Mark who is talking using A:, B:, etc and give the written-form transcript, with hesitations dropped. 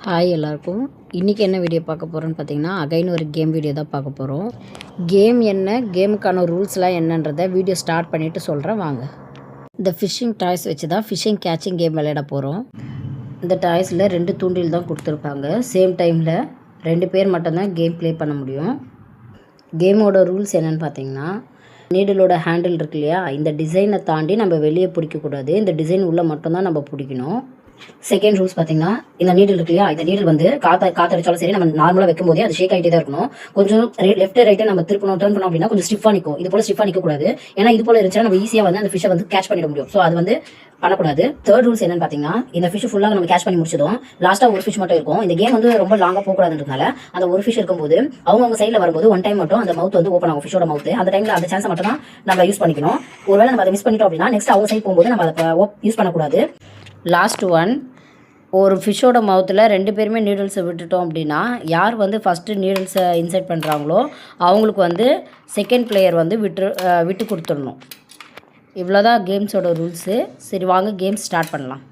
A: Hi எல்லாருக்கும். இன்றைக்கி என்ன வீடியோ பார்க்க போகிறோன்னு பார்த்தீங்கன்னா, அகைன் ஒரு கேம் வீடியோ தான் பார்க்க போகிறோம். கேம் என்ன, கேமுக்கான ரூல்ஸ்லாம் என்னன்றதை வீடியோ ஸ்டார்ட் பண்ணிவிட்டு சொல்கிறேன் வாங்க. இந்த ஃபிஷ்ஷிங் டாய்ஸ் வச்சு தான் ஃபிஷ்ஷிங் கேட்சிங் கேம் விளையாட போகிறோம். இந்த டாய்ஸில் 2 தூண்டில் தான் கொடுத்துருப்பாங்க. சேம் டைமில் 2 பேர் மட்டும்தான் கேம் ப்ளே பண்ண முடியும். கேமோட ரூல்ஸ் என்னென்னு பார்த்தீங்கன்னா, நீடிலோட ஹேண்டில் இருக்கு இல்லையா, இந்த டிசைனை தாண்டி நம்ம வெளியே பிடிக்கக்கூடாது. இந்த டிசைன் உள்ளே மட்டும்தான் நம்ம பிடிக்கணும். செகண்ட் ரூல்ஸ் பார்த்தீங்கன்னா, இந்த நீடில் இருக்கு இல்லையா, இந்த நீடில் வந்து காற்றடிச்சாலும் சரி, நம்ம நார்மலாக வைக்கும் போதே அது ஷேக் ஆகிட்டே தான் இருக்கணும். கொஞ்சம் லெஃப்ட் ரைட்டை நம்ம டர்ன் பண்ணோம் அப்படின்னா கொஞ்சம் ஸ்டிஃபாக நிற்கும். இது போல் ஸ்டிஃபாக நிற்கக்கூடாது. ஏன்னா இது போல் இருந்துச்சுன்னா நம்ம ஈஸியாக வந்து அந்த ஃபிஷ்ஷை வந்து கேட்ச் பண்ணிட முடியும். ஸோ அது வந்து பண்ணக்கூடாது. தேர்ட் ரூல்ஸ் என்னன்னு பார்த்தீங்கன்னா, இந்த ஃபிஷ் ஃபுல்லாக நம்ம கேட்ச் பண்ணி முடிச்சதும் லாஸ்ட்டாக ஒரு ஃபிஷ் மட்டும் இருக்கும். இந்த கேம் வந்து ரொம்ப லாங்காக போகக்கூடாதுன்றதுனால அந்த ஒரு ஃபிஷ் இருக்கும்போது அவங்க சைடில் வரும்போது ஒன் டைம் மட்டும் அந்த மவுத் வந்து ஓப்பன் ஆகும், ஃபிஷோட மவுத். அந்த டைமில் அந்த சான்ஸை மட்டும் தான் நம்ம யூஸ் பண்ணிக்கணும். ஒருவேளை நம்ம அதை மிஸ் பண்ணிட்டோம் அப்படின்னா நெக்ஸ்ட் அவங்க சைட் போகும்போது நம்ம அதை யூஸ் பண்ணக்கூடாது. லாஸ்ட் ஒன், ஒரு ஃபிஷ்ஷோட மவுத்தில் 2 பேருமே நீடில்ஸை விட்டுட்டோம் அப்படின்னா, யார் வந்து ஃபஸ்ட்டு நீடில்ஸை இன்சர்ட் பண்ணுறாங்களோ அவங்களுக்கு வந்து செகண்ட் பிளேயர் வந்து விட்டு கொடுத்துடணும். இவ்வளோதான் கேம்ஸோட ரூல்ஸு. சரி வாங்க கேம்ஸ் ஸ்டார்ட் பண்ணலாம்.